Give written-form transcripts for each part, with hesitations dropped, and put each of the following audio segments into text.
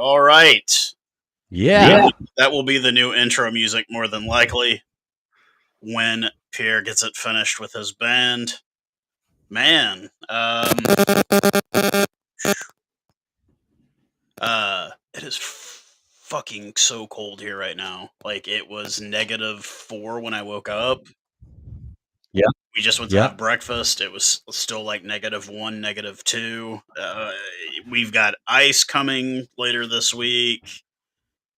All right. Yeah. That will be the new intro music more than likely when Pierre gets it finished with his band. Man, it is fucking so cold here right now. Like it was -4 when I woke up. Yeah. We just went to Yeah. have breakfast. It was still like -1, -2. We've got ice coming later this week,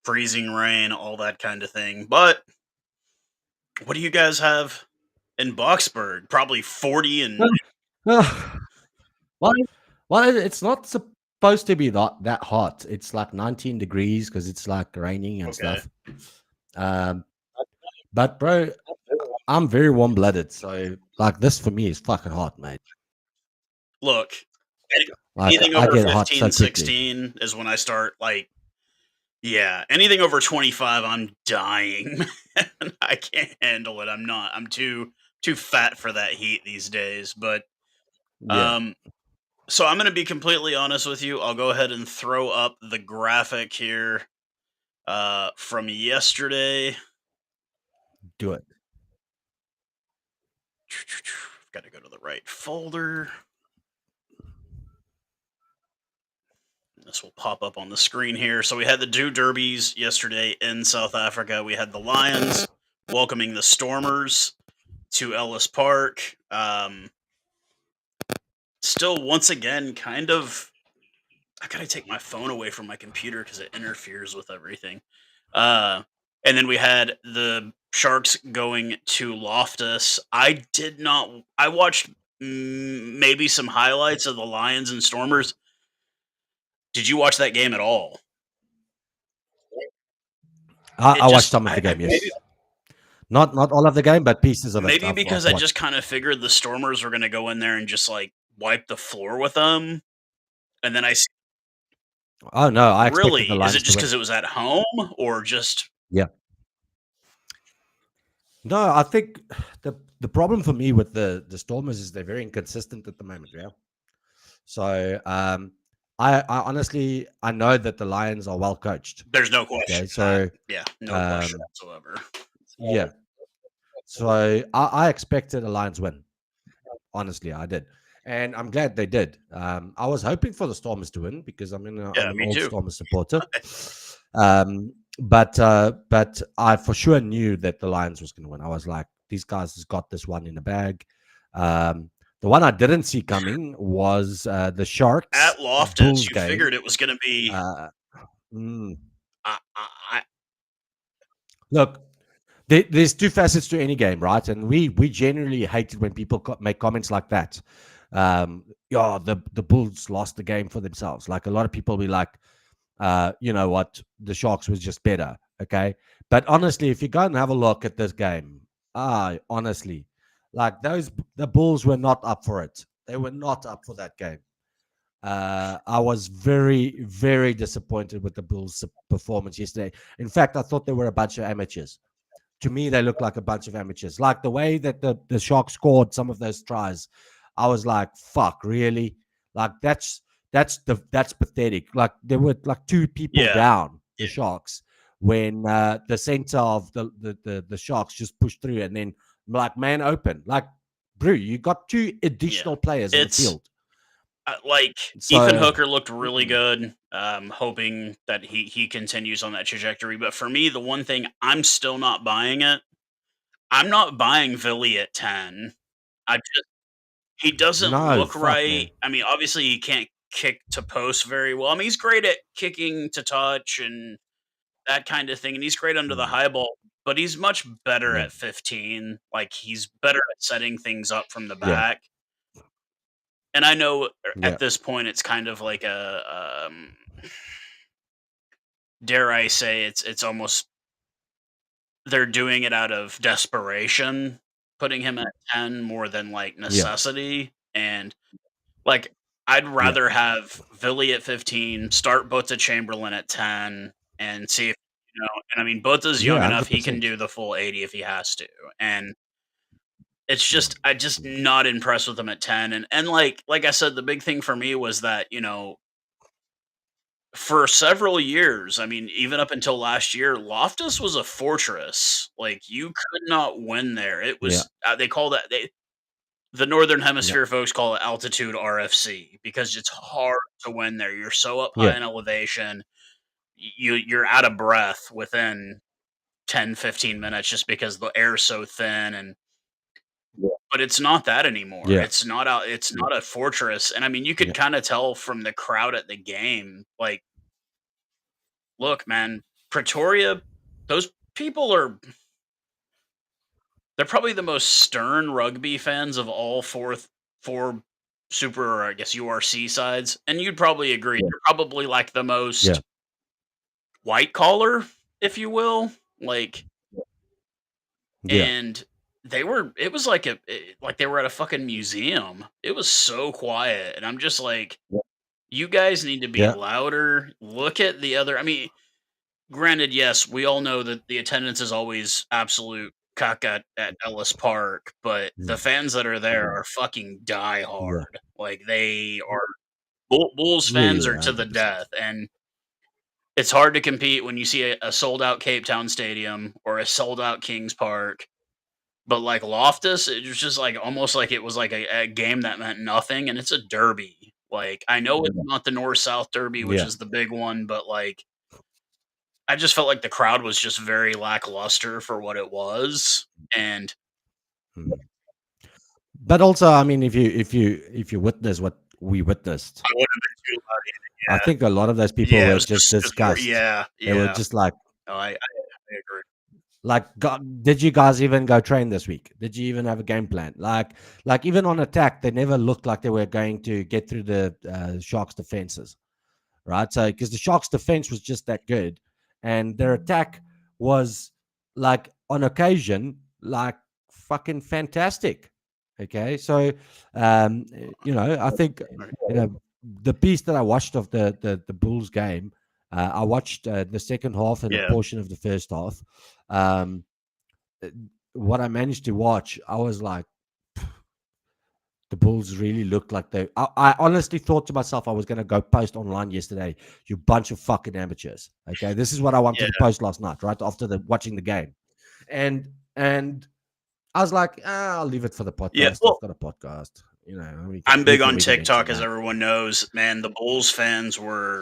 freezing rain, all that kind of thing. But what do you guys have in Boxburg? Probably 40 and well, well, it's not supposed to be that hot. It's like 19 degrees because it's like raining and okay. stuff. But bro, I'm very warm blooded, so like this for me is fucking hot, mate. Look, Like anything I over get hot so 15, quickly. 16 is when I start like, yeah, anything over 25, I'm dying. Man. I can't handle it. I'm too fat for that heat these days. But Yeah, so I'm gonna be completely honest with you. I'll go ahead and throw up the graphic here from yesterday. do it. Got to go to the right folder. This will pop up on the screen here. So we had the two derbies yesterday in South Africa. We had the Lions welcoming the Stormers to Ellis Park. Still, once again, kind of. I gotta take my phone away from my computer because it interferes with everything. And then we had the Sharks going to Loftus. I did not. I watched maybe some highlights of the Lions and Stormers. Did you watch that game at all? I watched some of the game. Yes, not all of the game, but pieces of it. Maybe I've because I watched. just kind of figured the Stormers were going to go in there and just like wipe the floor with them, and then Oh no, I expected really the is it Lions to just win. because it was at home or just Yeah. No, I think the problem for me with the Stormers is they're very inconsistent at the moment. Yeah. So I honestly I know that the Lions are well coached. there's no question. Okay, so Yeah, no question um, whatsoever. yeah, so I expected a Lions win. Honestly, I did, and I'm glad they did. I was hoping for the Stormers to win because I'm Yeah, an me old too. Stormers supporter. But I for sure knew that the Lions was going to win. I was like, these guys has got this one in the bag. The one I didn't see coming was the Sharks At Loftus, Bulls you game. figured it was going to be. Uh, mm, I, Look, there's two facets to any game, right? And we generally hate it when people make comments like that. Yeah, the Bulls lost the game for themselves. Like a lot of people be like, you know what, the Sharks was just better. Okay. But honestly, if you go and have a look at this game, honestly, like the Bulls were not up for it. They were not up for that game. I was very, very disappointed with the Bulls' performance yesterday. In fact, I thought they were a bunch of amateurs. To me, they look like a bunch of amateurs. Like the way that the Sharks scored some of those tries, I was like, "Fuck, really?" Like that's pathetic. Like there were like two people down the Sharks when the center of the Sharks just pushed through, and then like man open. Like, bro, you got two additional players in the field. Like Ethan So Hooker looked really good. Hoping that he continues on that trajectory. But for me, the one thing I'm still not buying it. I'm not buying Villy at 10. I just he doesn't no, look fuck right. man. I mean, obviously he can't kick to post very well. I mean, he's great at kicking to touch and that kind of thing, and he's great under the Mm, high ball. But he's much better yeah, at 15. Like he's better at setting things up from the yeah, back. And I know yeah, at this point it's kind of like dare I say it's almost they're doing it out of desperation, putting him at 10 more than like yeah, necessity. And like I'd yeah, rather have Villy at 15, start Bota Chamberlain at 10, and see if and I mean Bota's young yeah, enough, hundred he can percent. do the full 80 if he has to. And it's just I just not impressed with him at 10. And like I said, the big thing for me was that, for several years, I mean, even up until last year, Loftus was a fortress. Like, you could not win there. It Yeah, was they call that the Northern yeah, Hemisphere folks call it altitude RFC because it's hard to win there. You're so up yeah, high in elevation, you're out of breath within 10, 15 minutes just because the air's so thin. And yeah, but it's not that anymore. yeah, It's not a fortress. And I mean, you could yeah, kind of tell from the crowd at the game, like, look, man, Pretoria, those people are they're probably the most stern rugby fans of all four super, or I guess URC sides. And you'd probably agree, yeah, they're probably like the yeah, most white collar, if you will. Like, yeah, and it was like like they were at a fucking museum. It was so quiet. And I'm just like, you guys need to be yeah, louder. Look at the other. I mean, granted, yes, we all know that the attendance is always absolute caca at Ellis Park, but the mm, fans that are there are fucking yeah, diehard. Like, they are Bulls yeah, fans yeah, are to the 100%. death, and it's hard to compete when you see a sold out Cape Town Stadium or a sold out Kings Park. But like Loftus, it was just like almost like it was like a game that meant nothing, and it's a derby. Like, I know it's Yeah, not the North South Derby, which yeah, is the big one, but like I just felt like the crowd was just very lackluster for what it was. And mm. But also, I mean, if you witness what we witnessed, I would have been too loud I either. think a lot of those people Yeah, it were was just just they were, disgust. yeah, They were yeah. just like, No, I agree. did you guys even go train this week? Did you even have a game plan? Like even on attack, they never looked like they were going to get through the Sharks' defenses, right? So because the Sharks' defense was just that good, and their attack was like on occasion like fucking fantastic. Okay, so I think Right. you know the piece that I watched of the Bulls game. I watched the second half and a Yeah. portion of the first half. Um, uh, what I managed to watch, I was like, the Bulls really looked like they. I honestly thought to myself, I was going to go post online yesterday. You bunch of fucking amateurs. Okay, this is what I wanted Yeah. to post last night, right after watching the game, and I was like, I'll leave it for the Yeah. podcast. I've Well, got a podcast. I'm We big can on we can mention TikTok, as that. everyone knows. Man, the Bulls fans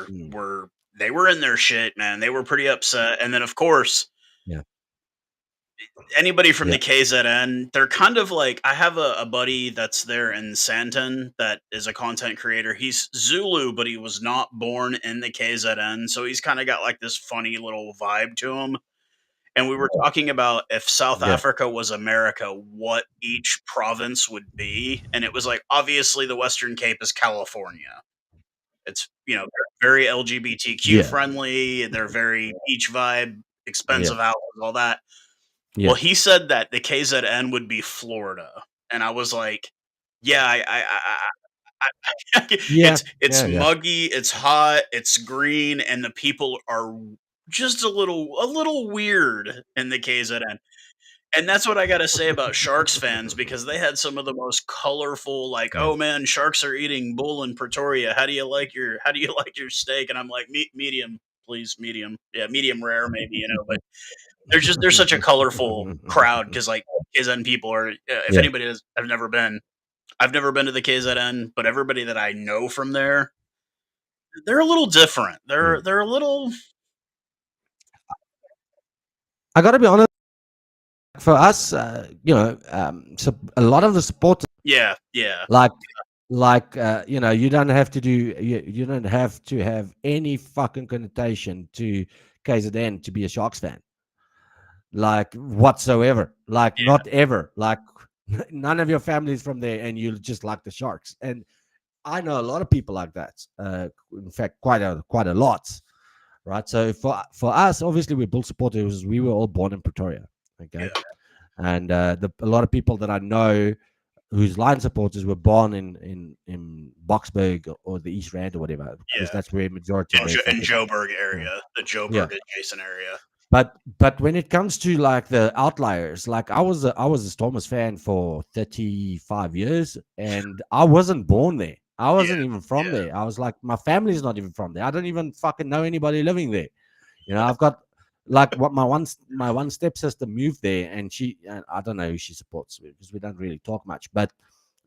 Mm, were they were in their shit, man. They were pretty upset. And then of course, yeah, anybody from yeah, the KZN, they're kind of like, I have a buddy that's there in Santon that is a content creator. He's Zulu, but he was not born in the KZN, so he's kind of got like this funny little vibe to him. And we were talking about if South yeah, Africa was America, what each province would be. And it was like, obviously, the Western Cape is California. It's, they're very LGBTQ yeah, friendly. They're very beach vibe, yeah, expensive houses, all that. Well, yeah, he said that the KZN would be Florida. And I was like, yeah, yeah, it's yeah, yeah. muggy, it's hot, it's green, and the people are just a little weird in the KZN. And that's what I gotta say about Sharks fans, because they had some of the most colorful, like, Yeah. "Oh, man, Sharks are eating bull in Pretoria. How do you like your steak?" And I'm like, Medium, please, medium. Yeah, medium rare maybe, but there's such a colorful crowd because, like, KZN people are, if Yeah. anybody has I've never been to the KZN, but everybody that I know from there, they're a little different. They're Mm. they're a little. I got to be honest. For us, so a lot of the supporters, Yeah, yeah, like, you don't have to you don't have to have any fucking connotation to KZN to be a Sharks fan, like whatsoever, like yeah, not ever, like none of your family is from there, and you just like the Sharks. And I know a lot of people like that. In fact, quite a lot, right? So for us, obviously, we're Bull supporters. We were all born in Pretoria, okay, yeah, and a lot of people that I know whose line supporters were born in Boksburg or the East Rand or whatever, because yeah. that's where majority of their In fucking Joburg you know, area, the yeah. Joburg adjacent area. But when it comes to like the outliers, like I was a Stormers fan for 35 years, and I wasn't born there. I Yeah, wasn't even from yeah. there. I was like, my family's not even from there. I don't even fucking know anybody living there. I've got like what my one stepsister moved there, and I don't know who she supports because we don't really talk much. But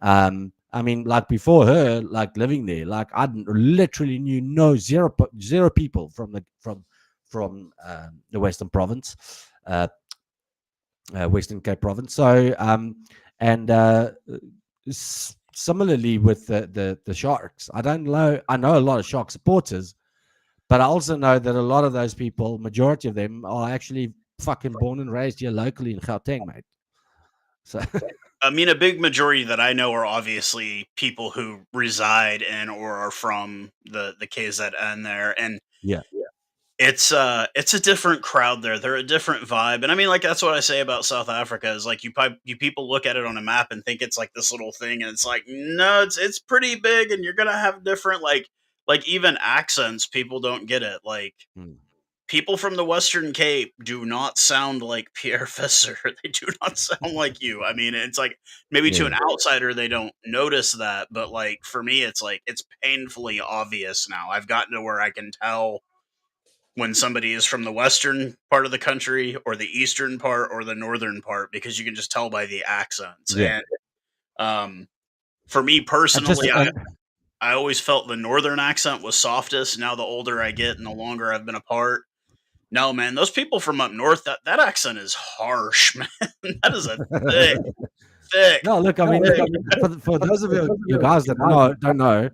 I mean, like before her, like living there, like I literally knew zero people from the Western Province, uh, Western Cape Province. So and similarly with the Sharks, I don't know. I know a lot of Shark supporters, but I also know that a lot of those people, majority of them, are actually fucking born and raised here locally in Gauteng, mate. So I mean, a big majority that I know are obviously people who reside in or are from the KZN there, and yeah, it's a different crowd there. They're a different vibe, and I mean, like that's what I say about South Africa is like you people look at it on a map and think it's like this little thing, and it's like no, it's pretty big, and you're gonna have different like even accents. People don't get it. Like mm, people from the Western Cape do not sound like Pierre Visser. They do not sound like you. I mean, it's like maybe to an yeah, outsider they don't notice that, but like for me, it's like it's painfully obvious now. I've gotten to where I can tell when somebody is from the western part of the country or the eastern part or the northern part because you can just tell by the accents. yeah. And um, for me And just personally, and I always felt the northern accent was softest. Now the older I get and the longer I've been apart, no, man, those people from up north, that accent is harsh, man. That is a thick, thick, no, look, I mean, thick. for those of you guys that don't know,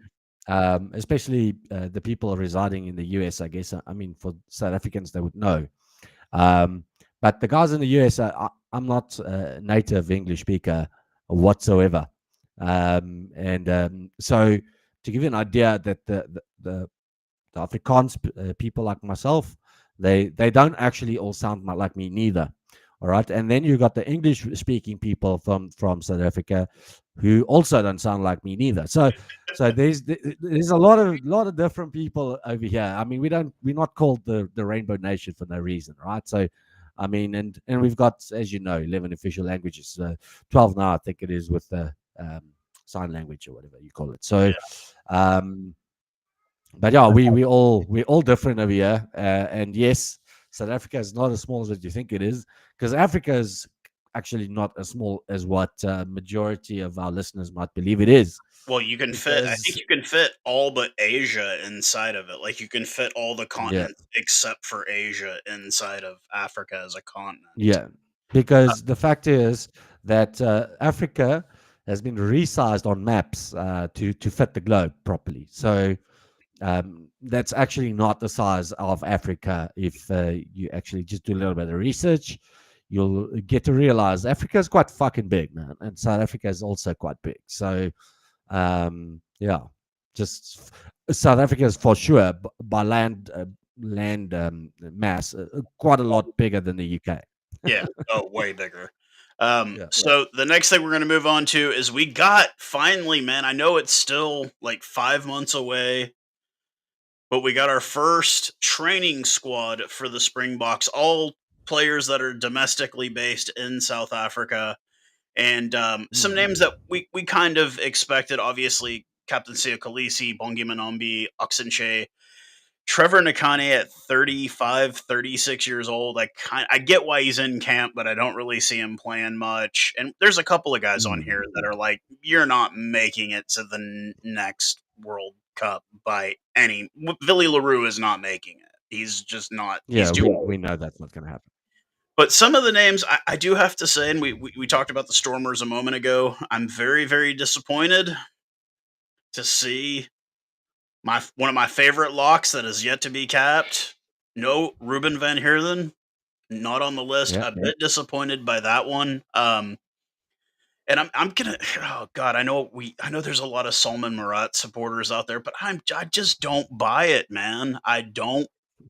especially the people residing in the US, I guess. I mean, for South Africans, they would know. Um, but the guys in the US, I'm not a native English speaker whatsoever. And so, to give you an idea, that the Afrikaans people like myself, they don't actually all sound like me neither. All right, and then you got the English speaking people from South Africa, who also don't sound like me neither. So there's a lot of different people over here. I mean, we're not called the Rainbow Nation for no reason, right? So, I mean, and we've got, as you know, 11 official languages, 12 now, I think it is, with the sign language or whatever you call it. So, um, but yeah, we all different over here, and yes, South Africa is not as small as what you think it is, because Africa is actually not as small as what majority of our listeners might believe it is, Well, you can fit. I think because you can fit all but Asia inside of it. Like you can fit all the yeah, continents except for Asia inside of Africa as a continent. yeah, because the fact is that Africa has been resized on maps to fit the globe properly. So that's actually not the size of Africa. If you actually just do a little bit of research, you'll get to realize Africa is quite fucking big, man, and South Africa is also quite big. So, yeah, just South Africa is for sure by land mass quite a lot bigger than the UK. Yeah. Oh, way bigger. Yeah, So the next thing we're going to move on to is we got finally, man. I know it's still like 5 months away, but we got our first training squad for the Springboks. All players that are domestically based in South Africa, and some mm, names that we kind of expected. Obviously, Captain Sia Khaleesi, Bongi Manombi, Oxenche, Trevor Nakane at 35, 36 years old. I get why he's in camp, but I don't really see him playing much. And there's a couple of guys on mm. here that are like, you're not making it to the next World Cup by any. Billy LaRue is not making it. He's just not. He's Yeah, too we old. know that's not going to happen. But some of the names I do have to say, and we talked about the Stormers a moment ago. I'm very, very disappointed to see my one of my favorite locks that is yet to be capped. No, Ruben Van Heerden, not on the list. Yeah, A bit disappointed by that one. And I'm gonna. Oh God, I know there's a lot of Salman Murat supporters out there, but I just don't buy it, man. I don't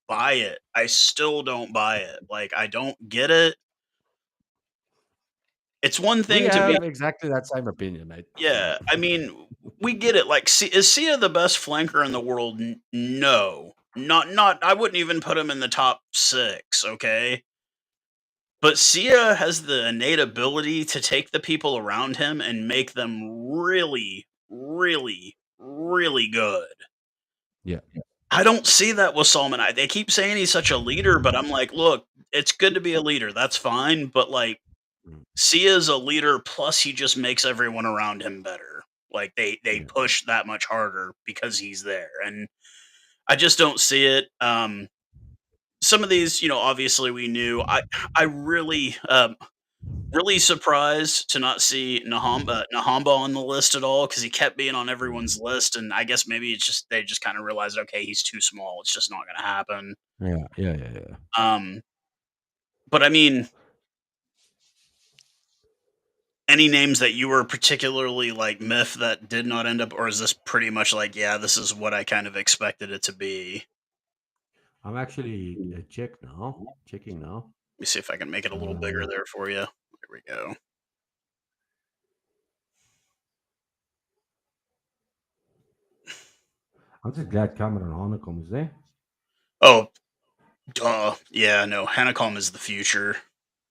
buy it. I still don't buy it. Like I don't get it. It's one we thing to be. have exactly that same opinion, mate. Yeah, I mean, we get it. Like, is Sia the best flanker in the world? No, not. I wouldn't even put him in the top six. Okay, but Sia has the innate ability to take the people around him and make them really, really, really good. Yeah. I don't see that with Solomon. They keep saying he's such a leader, but I'm like, look, it's good to be a leader. That's fine. But like, Mm, Sia is a leader. Plus, he just makes everyone around him better. Like they yeah. push that much harder because he's there, and I just don't see it. Some of these, obviously we knew. I really, really surprised to not see Nahamba on the list at all because he kept being on Mm, everyone's list, and I guess maybe it's just they just kind of realized, okay, he's too small. It's just not going to happen. yeah. Yeah. Yeah. Yeah. Um, but I mean, any names that you were particularly like miff that did not end up, or is this pretty much like, yeah, this is what I kind of expected it to be? I'm actually checking now. Let me see if I can make it a little bigger Uh, there for you. There we go. I'm just glad Cameron Hanekom is there. Oh, duh. Yeah, no, Hanacom is the future.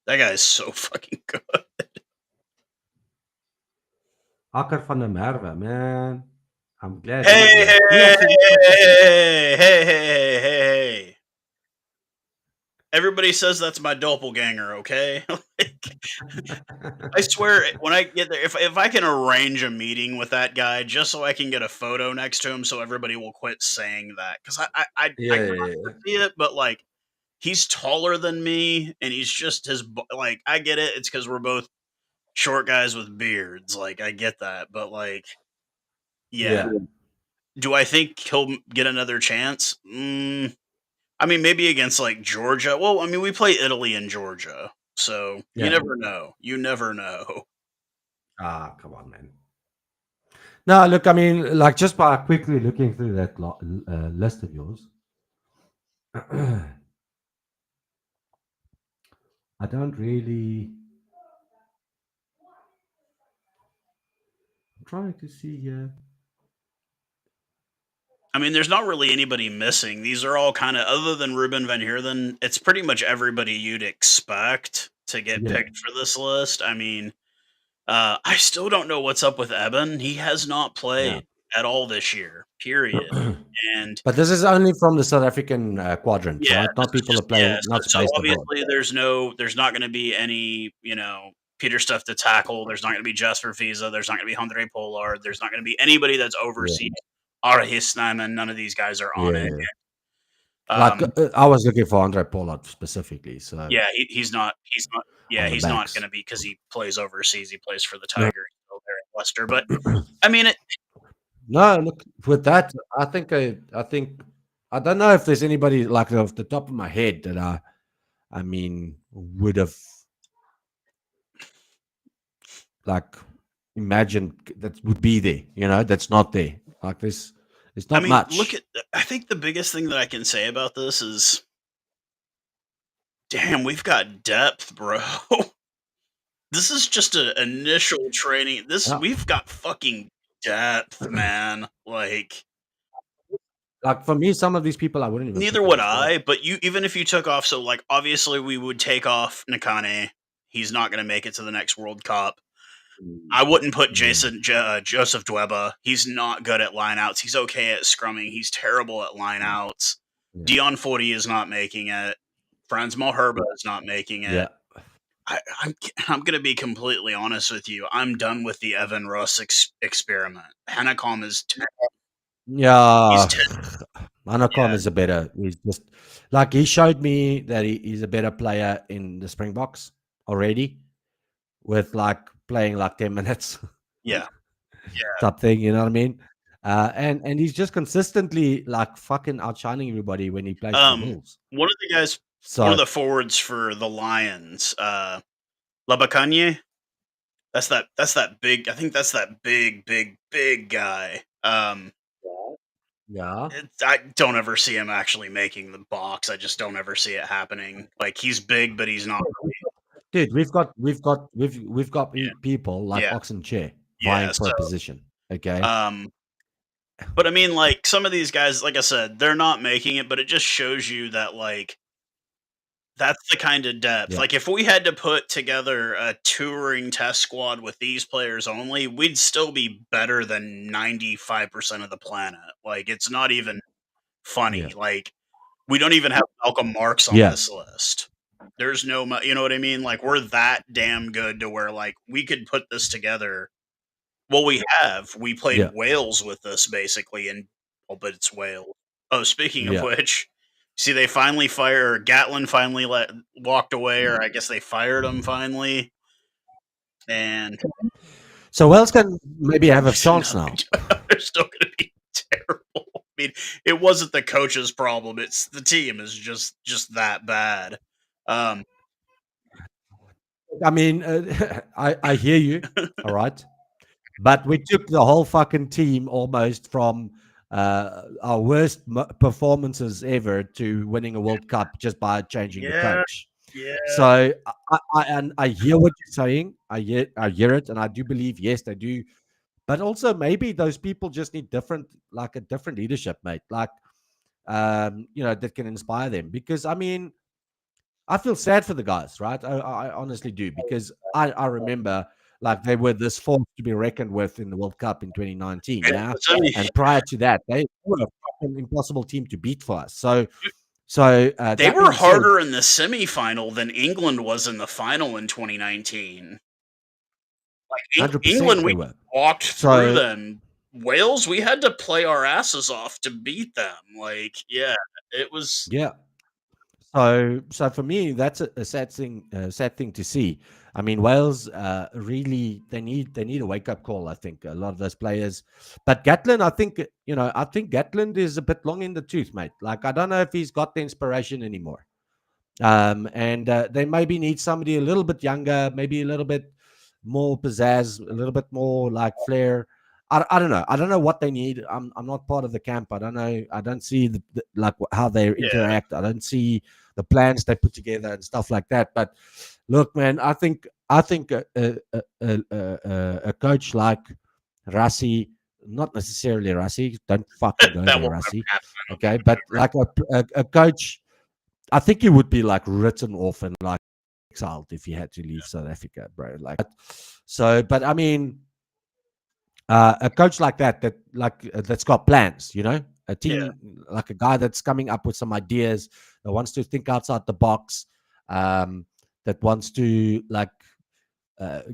That guy is so fucking good. Akker van der Merwe, man. I'm glad Hey, he's hey, there. He hey, actually hey, hey, hey, hey, hey, hey. Everybody says that's my doppelganger, okay? Like, I swear, when I get there, if I can arrange a meeting with that guy just so I can get a photo next to him, so everybody will quit saying that, because I yeah, kind yeah, of yeah. see it, but like he's taller than me, and he's just like I get it. It's because we're both short guys with beards. Like I get that, but like, yeah. Yeah, Do I think he'll get another chance? I mean, maybe against like Georgia. Well, I mean, we play Italy and Georgia, so you yeah. never know. You never know. Ah, come on, man. No, look, I mean, like just by quickly looking through that list of yours, I don't really. I'm trying to see here. I mean, there's not really anybody missing. These are all kind of other than Ruben van Heerden. It's pretty much everybody you'd expect to get Yeah, picked for this list. I mean, I still don't know what's up with Eben. He has not yeah. played at all this year. Period. And But this is only from the South African quadrant, yeah, right? this Not is people just are yeah. playing, not So based abroad. obviously, there's not going to be any Peter stuff to tackle. There's not going to be Jasper Visa. There's not going to be Andre Pollard. There's not going to be anybody that's Yeah, overseas. Arahisnam, and none of these guys are on yeah, it. yeah. Like Um, I was looking for Andre Pollard specifically, so yeah, he's not. He's not. Yeah, on the he's not going backs. to be because he plays overseas. He plays for the Tigers still there in Leicester. But I mean, No, look with that. I think I don't know if there's anybody like off the top of my head that I mean would have like imagined that would be there. You know, that's not there. Like this, it's I not mean, look much. at. I think the biggest thing that I can say about this is, damn, we've got depth, bro. This is just an initial training. This Yeah. we've got fucking depth, man. Like Like for me, some of these people I wouldn't even neither pick in would the squad. I, but you even if you took off, so like obviously we would take off Nakane. He's not going to make it to the next World Cup. I wouldn't put Mm, Joseph Dweba. He's not good at lineouts. He's okay at scrumming. He's terrible at lineouts. yeah, Dion Forty is not making it. Franz Malherba is not making it. yeah, I'm I'm gonna be completely honest with you. I'm done with the Evan Russ experiment. Hanacom is he's yeah. ten, Anacom yeah, is a better. He's just like he showed me that he's a better player in the Springboks already with like playing like 10 minutes yeah, yeah. type thing. You know what I mean? And he's just consistently like fucking outshining everybody when he plays for the Um, Bulls. one of the guys, one of So the forwards for the Lions, Labakanye. That's that big. I think that's that big guy. yeah, I don't ever see him actually making the box. I just don't ever see it happening. Like he's big, but he's not really. dude, we've got people like Yeah, oxen chair vying yeah. for So, a position. Okay, um, but I mean, like some of these guys, like I said, they're not making it, but it just shows you that That's the kind of depth. Yeah. Like, if we had to put together a touring test squad with these players only, we'd still be better than 95% of the planet. Like, it's not even Yeah. funny. Like, we don't even have Malcolm Marks on Yeah. this list. There's no, you know what I mean? Like, we're that damn good to where, like, we could put this together. Well, we have. We played Yeah. Wales with this basically, and well, but it's Wales. Oh, speaking of Yeah. which, see, they finally Gatlin finally walked away, or I guess they fired him finally, and So Wales can maybe have a no, chance now. they're still going to be terrible. I mean, it wasn't the coach's problem; it's the team is just that bad. Um, I mean, I hear you. All right. But we took the whole fucking team almost from our worst performances ever to winning a World Cup just by changing the yeah, coach. yeah, So I hear what you're saying. I hear it, and I do believe yes they do. But also maybe those people just need a different leadership, mate. Like that can inspire them. Because I mean, I feel sad for the guys, right? I honestly do because I remember like they were this force to be reckoned with in the World Cup in 2019, and yeah. listen, And prior to that, they were a fucking impossible team to beat for us. So they that were being said, harder in the semifinal than England was in the final in 2019. Like 100% England, they we were. walked through So them. Wales, we had to play our asses off to beat them. Like, yeah, it was. yeah, so for me, that's a sad thing to see. I mean, Wales really they need a wake up call. I think a lot of those players, but Gatlin, I think Gatlin is a bit long in the tooth, mate. Like I don't know if he's got the inspiration anymore. And they maybe need somebody a little bit younger, maybe a little bit more pizzazz, a little bit more like flair. I don't know. I don't know what they need. I'm not part of the camp. I don't know. I don't see like how they Yeah, interact. I don't see the plans they put together and stuff like that. But look, man, I think a coach like Rassi, not necessarily Rassi. Don't fucking go that there, won't ever Rassi. happen. I don't think Okay, it would but ever. like a coach, I think he would be like written off and like exiled if he had to leave South Africa, bro. Like, but I mean, a coach like that's got plans, a Yeah, team like a guy that's coming up with some ideas that wants to think outside the box, um, that wants to like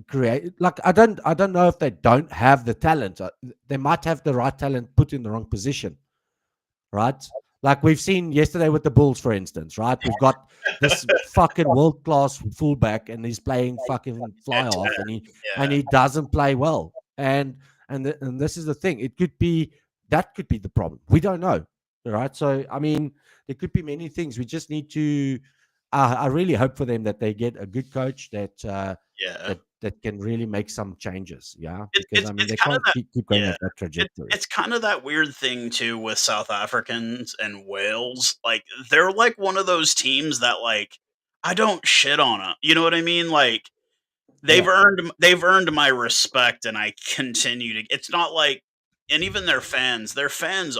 create. Like, I don't know if they don't have the talent. They might have the right talent put in the wrong position, right? Like we've seen yesterday with the Bulls, for instance, right? We've got this fucking world class fullback, and he's playing fucking head fly to off, head. and he and Yeah, he doesn't play well. And this is the thing. That could be the problem. We don't know, right? So I mean, there could be many things. We just need to. I really hope for them that they get a good coach yeah. that can really make some changes. Yeah, It's because it's I mean it's they kind of can't that. keep going Yeah, at that trajectory. it's kind of that weird thing too with South Africans and Wales. Like, they're like one of those teams that like I don't shit on them. You know what I mean? Like, Yeah, they've earned my respect, and I continue to. It's not like, and even their fans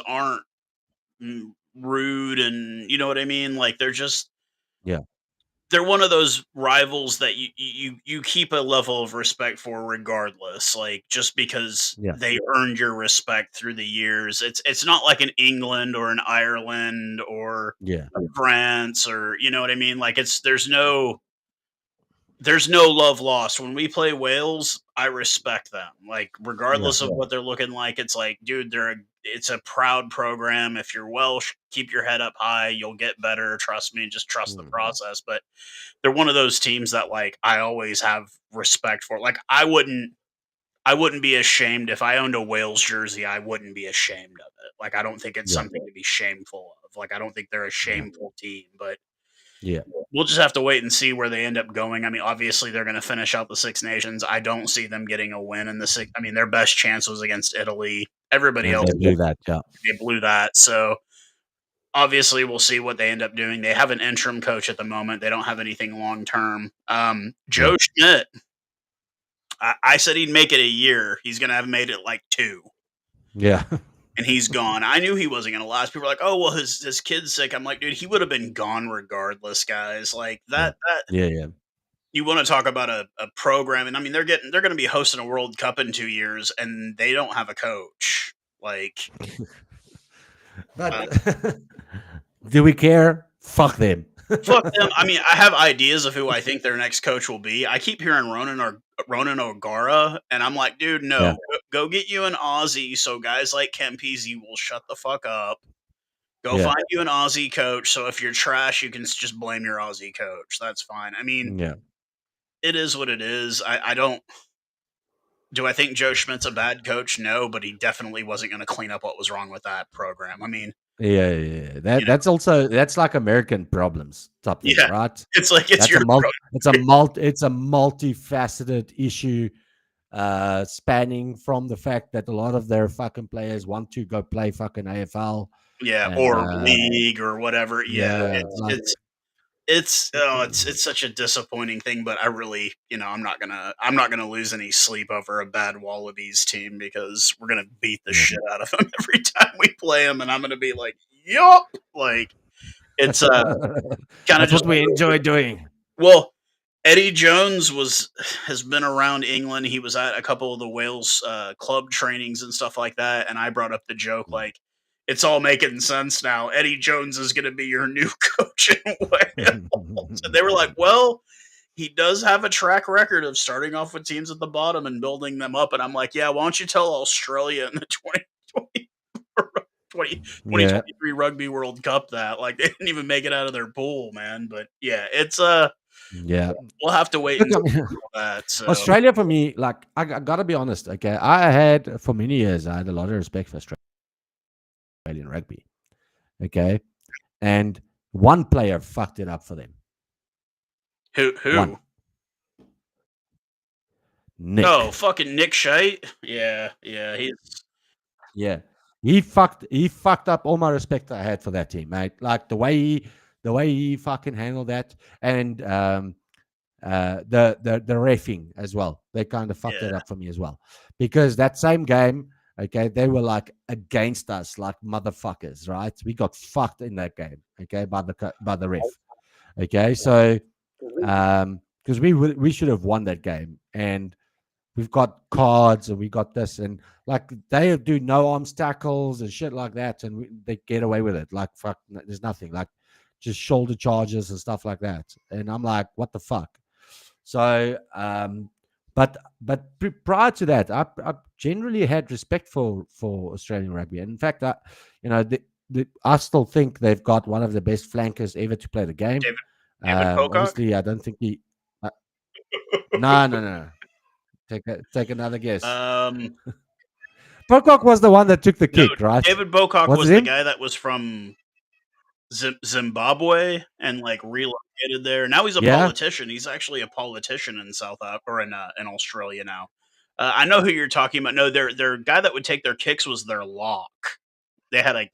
aren't rude, and you know what I mean. Like, yeah, they're one of those rivals that you keep a level of respect for regardless. Like, just because yeah, they earned your respect through the years. It's not like an England or an Ireland or yeah, France, or you know what I mean. Like, there's no love lost. When we play Wales, I respect them. Like, yeah, regardless of what they're looking like, it's like, dude, it's a proud program. If you're Welsh, keep your head up high. You'll get better. Trust me. Just trust the mm, process. But they're one of those teams that like I always have respect for. Like, I wouldn't be ashamed if I owned a Wales jersey. I wouldn't be ashamed of it. Like, I don't think it's yeah, something to be shameful of. Like, I don't think they're a yeah, shameful team, but yeah, we'll just have to wait and see where they end up going. I mean, obviously they're going to finish out the Six Nations. I don't see them getting a win in the six. I mean, their best chance was against Italy. Everybody and else, they blew that, yeah, they blew that. So obviously we'll see what they end up doing. They have an interim coach at the moment. They don't have anything long term. yeah, Joe Schmidt, I said he'd make it a year. He's going to have made it like two. yeah, and he's gone. I knew he wasn't going to last. People were like, "Oh, well, his kid's sick." I'm like, dude, he would have been gone regardless, guys. Like Yeah. that. Yeah, yeah. You want to talk about a program, and I mean, they're going to be hosting a World Cup in 2 years, and they don't have a coach. Like, But uh, do we care? Fuck them. fuck them. I mean, I have ideas of who I think their next coach will be. I keep hearing Ronan O'Gara, and I'm like, dude, Yeah. no, go get you an Aussie, so guys like Kempisi will shut the fuck up. Go Yeah. find you an Aussie coach. So if you're trash, you can just blame your Aussie coach. That's fine. I mean, Yeah. it is what it is. I don't. Do I think Joe Schmidt's a bad coach? No, but he definitely wasn't going to clean up what was wrong with that program. I mean, Yeah, yeah. you know, That's like American problems type thing, yeah, right? it's like it's That's your it's a multifaceted issue, spanning from the fact that a lot of their fucking players want to go play fucking AFL, yeah, and or league or whatever. Yeah, yeah, it's like it's it's such a disappointing thing, but I really, I'm not gonna lose any sleep over a bad Wallabies team because we're gonna beat the yeah. shit out of them every time we play them, and I'm gonna be like, yup, like it's kind of That's just what we enjoy doing. well, Eddie Jones has been around England. He was at a couple of the Wales club trainings and stuff like that, and I brought up the joke like, it's all making sense now. Eddie Jones is going to be your new coach in Wales. And they were like, well, he does have a track record of starting off with teams at the bottom and building them up. And I'm like, yeah, why don't you tell Australia in the 20 Yeah, 2023 Rugby World Cup that? Like, they didn't even make it out of their pool, man. But yeah, it's yeah. we'll have to wait Look, and I see mean, all that. So Australia for me, like I gotta be honest. Okay, I had for many years, I had a lot of respect for Australian rugby. Okay, and one player fucked it up for them. One, who? Oh, Nick. fucking Nick Shite. Yeah, yeah. He's Yeah, he fucked up all my respect I had for that team, mate. Like the way he fucking handled that, and the reffing as well. They kind of fucked yeah, it up for me as well, because that same game, okay, they were like against us, like motherfuckers, right? We got fucked in that game, okay, by the ref, okay. So because we should have won that game, and we've got cards and we got this, and like they do no arms tackles and shit like that, and they get away with it. Like fuck, there's nothing like just shoulder charges and stuff like that. And I'm like, what the fuck? So, prior to that, I generally had respect for Australian rugby, and in fact, you know, I still think they've got one of the best flankers ever to play the game. David Pocock. Obviously, I don't think he. No, no, no. Take another guess. um, Pocock was the one that took the no, kick, right? David Pocock Was was it the him? guy that was from Zimbabwe and like relocated there. Now he's a Yeah, politician. He's actually a politician in in Australia now. I know who you're talking about. No, their guy that would take their kicks was their lock. They had a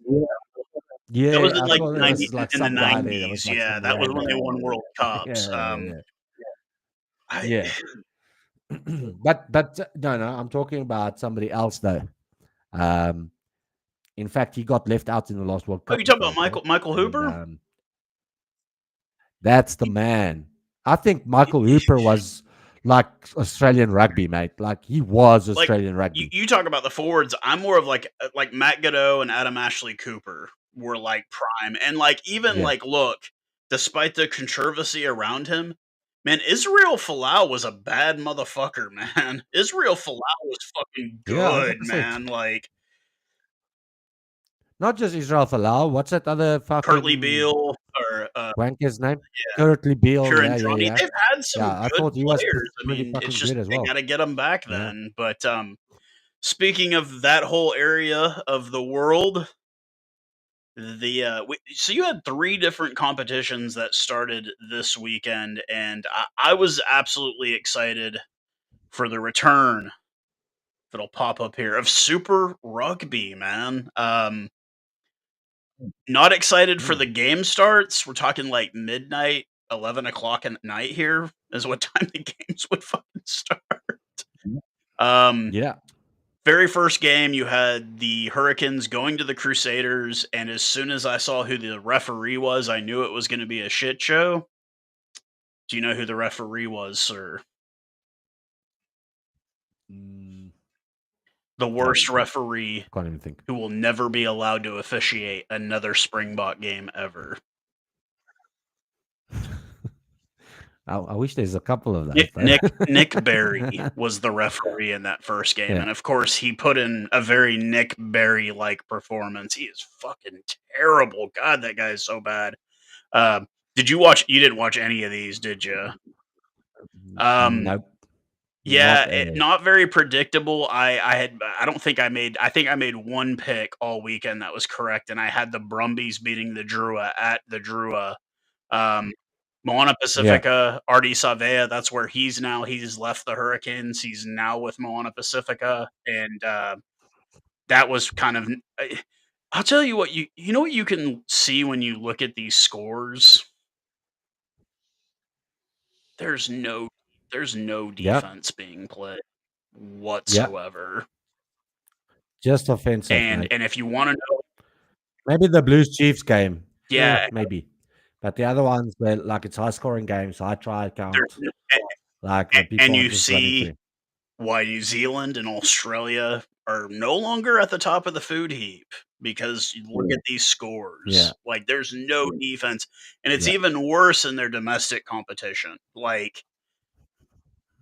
that was yeah. in I like thought there 90 was like in the some guy there that was 90s. like Yeah, some that was when they random. won World Cups. Yeah, I yeah. But no, no. I'm talking about somebody else though. Um, in fact, he got left out in the last World oh, you Cup talking before about I think, Michael and Hooper? that's the man. I think Michael Hooper was like Australian rugby, mate. Like he was Like Australian you, rugby. you talk about the forwards. I'm more of like Matt Godot and Adam Ashley Cooper were like prime, and like even Yeah, like look, despite the controversy around him, man, Israel Folau was a bad motherfucker, man. Israel Folau was fucking yeah, good, 100%. man. Like Not just Israel Folau. What's that other Kurtley fucking Beale or wanker's name? Curtly Beale. Yeah, yeah, Kirandrani. yeah. They've had some Yeah, I good thought he was players. I pretty mean, it's fucking just good as they well. got to get them back Yeah. then. But speaking of that whole area of the world, so you had three different competitions that started this weekend, and I was absolutely excited for the return that'll pop up here of Super Rugby, man. Not excited for Mm. the game starts. We're talking like midnight, 11 o'clock at night here is what time the games would fucking start. Um, Yeah. Very first game, you had the Hurricanes going to the Crusaders, and as soon as I saw who the referee was, I knew it was going to be a shit show. Do you know who the referee was, sir? Mm, The no, worst referee can't even think. who will never be allowed to officiate another Springbok game ever. I wish there's a couple of those, Nick bro. Nick Nick Berry was the referee in that first game, Yeah. and of course, he put in a very Nick Berry-like performance. He is fucking terrible. God, that guy is so bad. Did you watch? You didn't watch any of these, did you? Nope, Yeah, not at all. not very predictable. I don't think I think I made one pick all weekend that was correct, and I had the Brumbies beating the Drua at the Drua. Um, Moana Yeah, Pacifica, Artie Savea, that's where he's now. He's left the Hurricanes. He's now with Moana Pacifica, and that was kind of. I'll tell you what you know what you can see when you look at these scores. There's no there's no yeah, defense being played yeah. whatsoever. Just offensive, mate. And if you wanna know Maybe the Blues Chiefs game. Yeah, yeah, maybe. But the other ones, they're like it's high scoring games, high try there's count. n Like the and people are you just running see through. why New Zealand and Australia are no longer at the top of the food heap because you look at these Yeah, scores. Like, there's no defense, and it's yeah, even worse in their domestic competition. Like,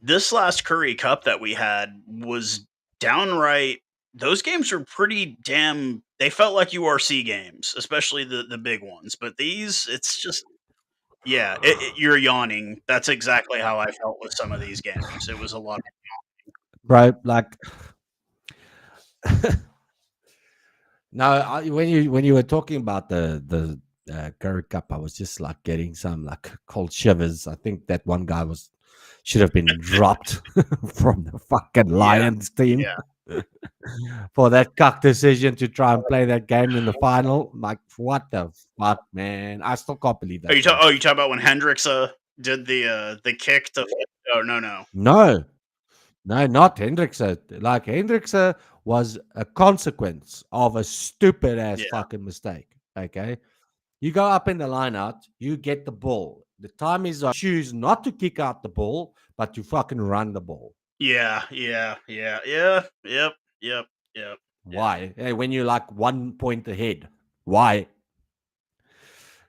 this last Curry Cup that we had was downright those games were pretty damn they felt like URC games, especially the big ones, but these, it's just yeah, you're yawning. That's exactly how I felt with some of these games. It was a lot of bro. Like no, when you were talking about the Curry Cup, I was just like getting some like cold shivers. I think that one guy was should have been dropped from the fucking yeah, Lions team yeah. for that cuck decision to try and play that game in the final. Like, what the fuck, man? I still can't believe that shit. You talk about when Hendricks, did the kick to oh, no, no. No, no, not Hendrickse. Like Hendrickse was a consequence of a stupid ass Yeah. fucking mistake. Okay. You go up in the line out, you get the ball. The time is up. Choose not to kick out the ball, but to fucking run the ball. Yeah, yeah, yeah, yeah, yep, yep, yep, yep. Why? Hey, when you're like 1 point ahead. Why? Yeah,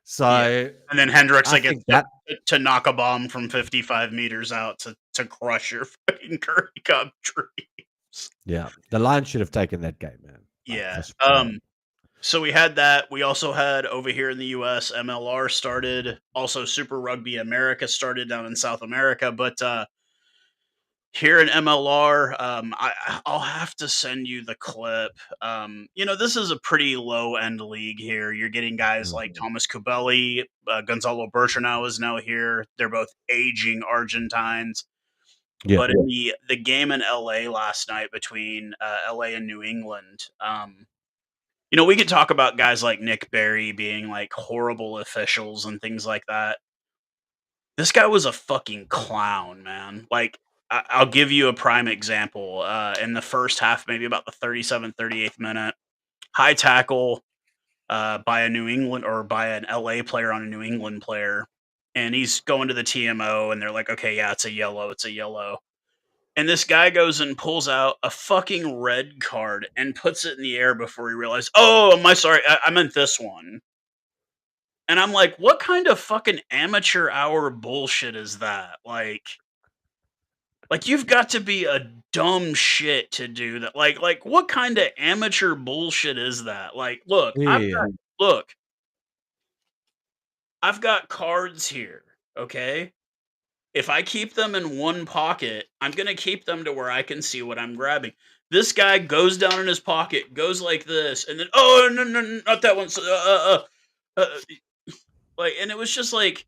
So and then Hendricks, I like, gets think that to knock a bomb from 55 meters out to crush your fucking Curry Cup dreams. yeah, the Lions should have taken that game, man. Like Yeah, just real. so we had that. We also had over here in the US, MLR started, also Super Rugby America started down in South America, but, here in MLR, I'll have to send you the clip. This is a pretty low end league here. You're getting guys like Mhm. Thomas Cubelli, Gonzalo Bertrand is now here. They're both aging Argentines. Yeah. But in the game in LA last night between LA and New England, we could talk about guys like Nick Berry being like horrible officials and things like that. This guy was a fucking clown, man. Like, I'll give you a prime example. In the first half, maybe about the 37th, 38th minute, high tackle by a New England or by an LA player on a New England player. And he's going to the TMO, and they're like, okay, yeah, it's a yellow. It's a yellow. And this guy goes and pulls out a fucking red card and puts it in the air before he realized, oh, my sorry, I meant this one. And I'm like, what kind of fucking amateur hour bullshit is that? Like you've got to be a dumb shit to do that. Like what kind of amateur bullshit is that? Like, Yeah. look, I've got cards here, okay? If I keep them in one pocket, I'm going to keep them to where I can see what I'm grabbing. This guy goes down in his pocket, goes like this, and then oh no no, no not that one. So, like, and it was just like,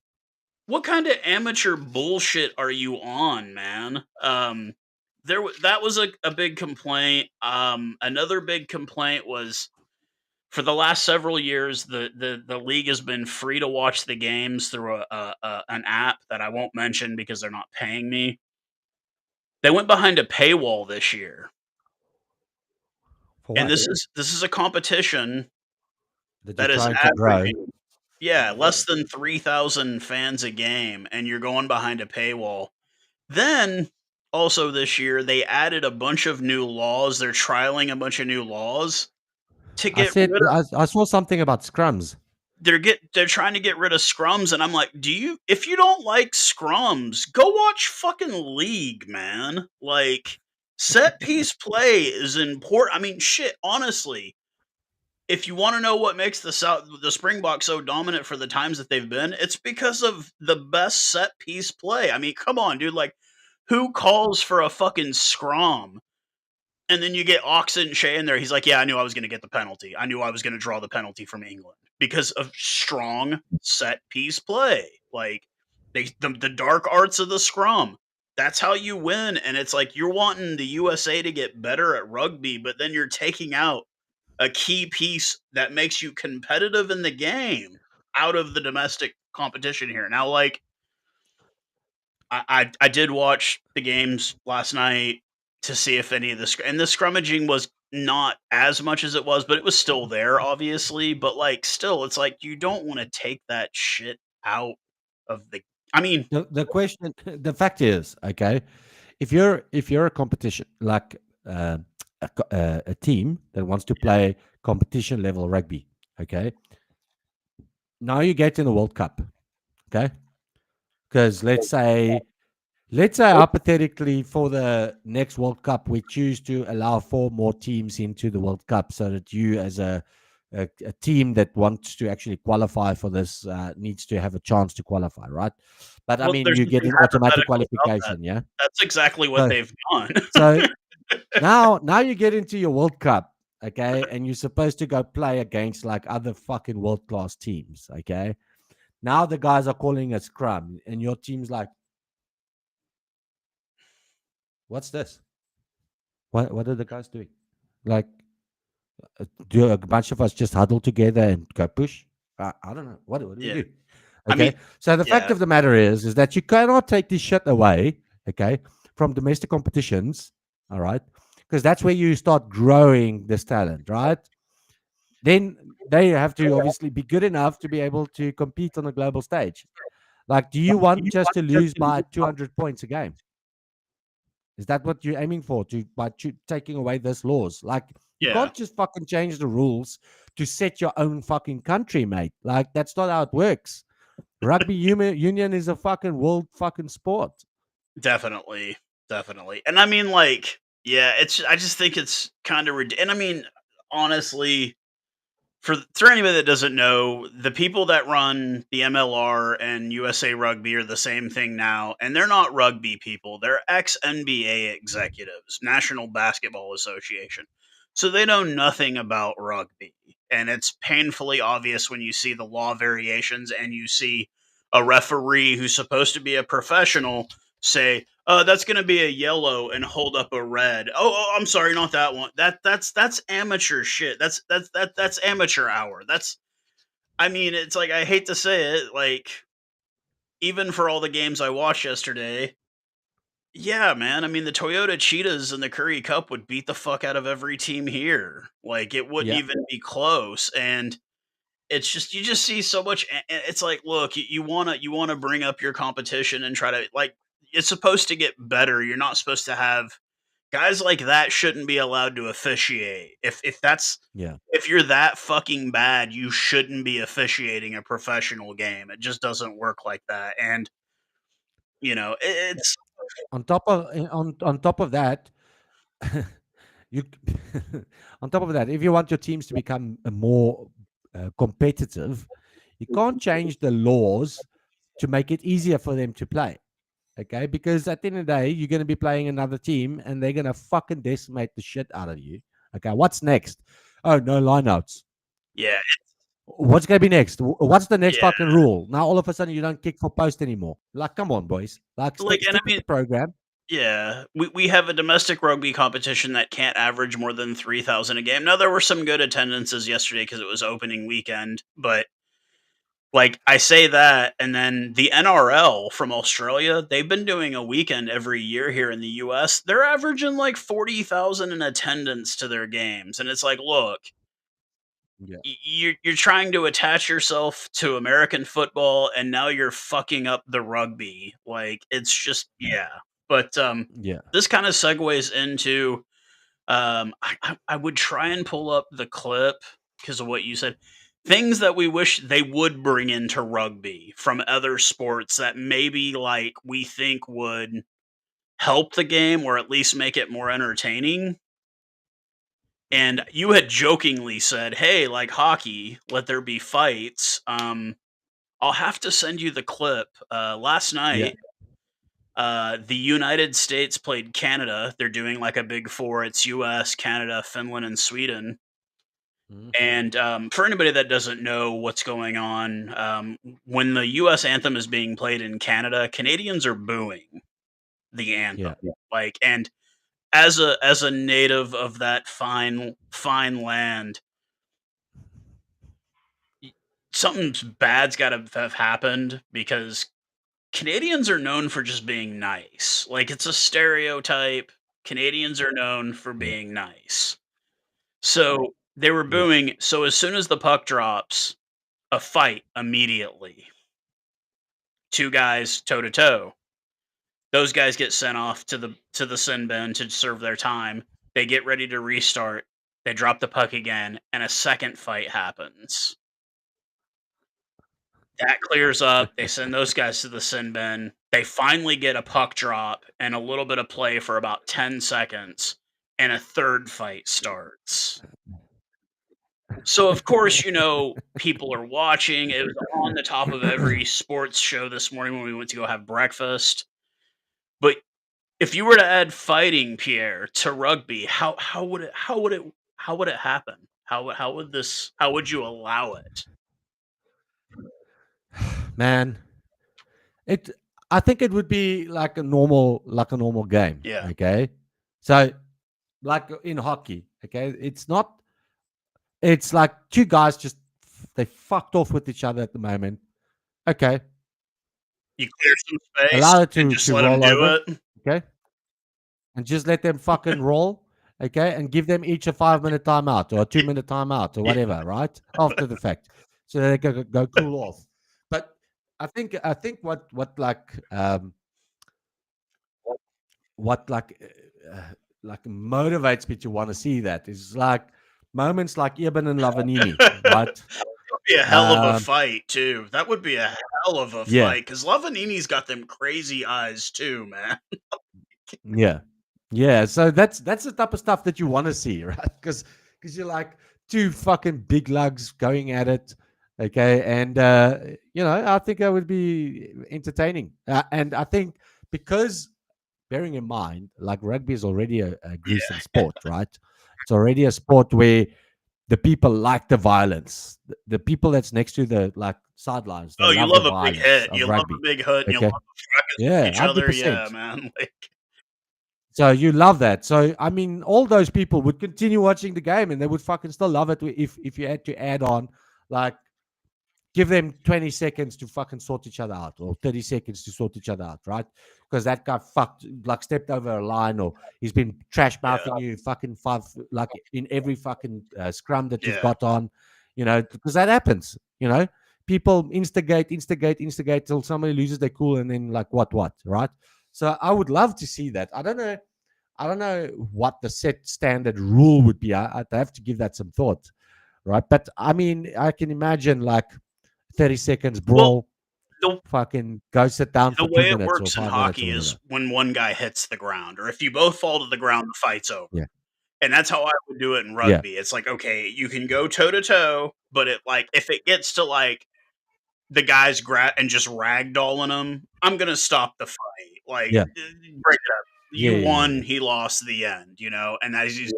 what kind of amateur bullshit are you on, man? That was a big complaint. Another big complaint was for the last several years, the league has been free to watch the games through an app that I won't mention because they're not paying me. They went behind a paywall this year, For And what? this is a competition That you're that is trying to grow. averaging, yeah, less than 3,000 fans a game, and you're going behind a paywall. Then, also this year, they added a bunch of new laws. They're trialing a bunch of new laws to I get said rid of. I saw something about scrums. They're trying to get rid of scrums, and I'm like, do you? If you don't like scrums, go watch fucking League, man. Like, set piece play is important. I mean, shit. Honestly, if you want to know what makes the Springboks so dominant for the times that they've been, it's because of the best set piece play. I mean, come on, dude. Like, who calls for a fucking scrum? And then you get Oxen Shea in there. He's like, "Yeah, I knew I was going to get the penalty. I knew I was going to draw the penalty from England because of strong set piece play. Like the dark arts of the scrum. That's how you win. And it's like you're wanting the USA to get better at rugby, but then you're taking out a key piece that makes you competitive in the game out of the domestic competition here. Now, like I did watch the games last night to see if any of and the scrummaging was not as much as it was, but it was still there, obviously. But like, still, it's like you don't want to take that shit out of the. I mean, The question, the fact is, okay, if you're a competition like a team that wants to play competition level rugby, okay, now you get in the World Cup, okay, because let's say hypothetically for the next World Cup we choose to allow 4 more teams into the World Cup so that you as a team that wants to actually qualify for this needs to have a chance to qualify, right? But I well, mean, there's you get nothing an automatic hypothetical about that. qualification, yeah. That's exactly what So, they've done. so now you get into your World Cup, okay, and you're supposed to go play against like other fucking world class teams, okay. Now the guys are calling a scrum, and your team's like, "What's this? What are the guys doing? Like, do a bunch of us just huddle together and go push? I don't know. What do we Yeah, do?" I mean, Okay. So the fact yeah, of the matter is that you cannot take this shit away, okay, from domestic competitions, all right, because that's where you start growing this talent, right? Then they have to obviously be good enough to be able to compete on a global stage. Like, do you want just to lose by 200 points a game? Is that what you're aiming for? To by taking away those laws? Like, you yeah, can't just fucking change the rules to set your own fucking country, mate. Like, that's not how it works. Union is a fucking world fucking sport. definitely, definitely. And I mean, like, yeah, it's. I just think it's kind of and I mean, honestly, for anybody that doesn't know, the people that run the MLR and USA Rugby are the same thing now, and they're not rugby people. They're ex NBA executives, National Basketball Association. So they know nothing about rugby, and it's painfully obvious when you see the law variations and you see a referee who's supposed to be a professional say, that's going to be a yellow and hold up a red. I'm sorry, not that one. That's amateur shit. That's amateur hour. That's I mean, it's like I hate to say it, like even for all the games I watched yesterday, yeah, man. I mean, the Toyota Cheetahs and the Curry Cup would beat the fuck out of every team here. Like it wouldn't Yeah, even be close. And it's just you just see so much. It's like, look, you wanna bring up your competition and try to like. It's supposed to get better. You're not supposed to have guys like that shouldn't be allowed to officiate. yeah. If you're that fucking bad, you shouldn't be officiating a professional game. It just doesn't work like that. And it's On top of that, you on top of that, if you want your teams to become more competitive, you can't change the laws to make it easier for them to play. Okay, because at the end of the day, you're going to be playing another team, and they're going to fucking decimate the shit out of you. Okay, what's next? Oh, no lineouts. yeah, What's going to be next? What's the next yeah. fucking rule? Now all of a sudden you don't kick for post anymore. Like, come on, boys. Like, Like, and I stick with mean, the program. yeah, we have a domestic rugby competition that can't average more than 3,000 a game. Now there were some good attendances yesterday because it was opening weekend, but Like, I say that, and then the NRL from Australia, they've been doing a weekend every year here in the US. They're averaging like 40,000 in attendance to their games. And it's like, look, Yeah. you're trying to attach yourself to American football, and now you're fucking up the rugby. Like, it's just yeah. But Yeah. this kind of segues into I would try and pull up the clip because of what you said. Things that we wish they would bring into rugby from other sports that maybe like we think would help the game or at least make it more entertaining. And you had jokingly said, "Hey, like hockey, let there be fights." I'll have to send you the clip. Last Yeah. night, the United States played Canada. They're doing like a big four. It's US, Canada, Finland, and Sweden. Mhm. And for anybody that doesn't know what's going on, when the U.S. anthem is being played in Canada, Canadians are booing the anthem. Yeah. Like, and as a native of that fine land, y- something bad's got to have happened because Canadians are known for just being nice. Like, it's a stereotype. Canadians are known for Yeah. being nice. So they were Yeah. booing. So as soon as the puck drops, a fight immediately. Two guys toe to toe. Those guys get sent off to the sin bin to serve their time. They get ready to restart. They drop the puck again, and a second fight happens. That clears up. They send those guys to the sin bin. They finally get a puck drop and a little bit of play for about 10 seconds, and a third fight starts. So, of course, people are watching. It was on the top of every sports show this morning when we went to go have breakfast. But if you were to add fighting, Pierre, to rugby, how would it happen? How would you allow it? Man, it I think it would be like a normal game. Yeah. Okay. So like in hockey, okay, it's like two guys just they fucked off with each other at the moment. Okay. You clear some space Allow it and to just to let them roll do over. it. Okay. And just let them fucking roll. Okay. And give them each a 5 minute timeout or a 2 minute timeout or Yeah. whatever, right? After the fact. So they can go cool off. But I think what motivates me to want to see that is like moments like Eben and Lavanini, right? That'd be a hell of a Um, fight too. That would be a hell of a yeah, fight because Lavanini's got them crazy eyes too, man. yeah, yeah. So that's the type of stuff that you want to see, right? Because you're like two fucking big lugs going at it, okay? And I think that would be entertaining. And I think because bearing in mind, like rugby is already a gruesome Yeah. sport, right? It's already a sport where the people like the violence. The people that's next to the like sidelines, they Oh, you love the love a big violence hit. of You love a rugby. big hood, and you love Okay. a fracas with Yeah, each hundred other. Yeah, percent. man. Like, So you love that. So I mean, all those people would continue watching the game, and they would fucking still love it if you had to add on like give them 20 seconds to fucking sort each other out or 30 seconds to sort each other out, right? Because that guy fucked, like stepped over a line or he's been trash yeah, mouthing you fucking five, like in every fucking scrum that you've yeah. got on, because that happens, People instigate till somebody loses their cool and then like what, right? So I would love to see that. I don't know what the set standard rule would be. I'd have to give that some thought, right? But I mean, I can imagine like 30 seconds Well, brawl, the fucking go sit down the for way 2 it minutes or works in 5 minutes or hockey whatever. is when one guy hits the ground, or if you both fall to the ground, the fight's over. Yeah. And that's how I would do it in Yeah. rugby. It's like, okay, you can go toe to toe, but if it gets to like the guys and just ragdolling him, I'm gonna stop the fight. Like, Yeah. break it up. Yeah. You Yeah. won, Yeah. he lost the end, And as he's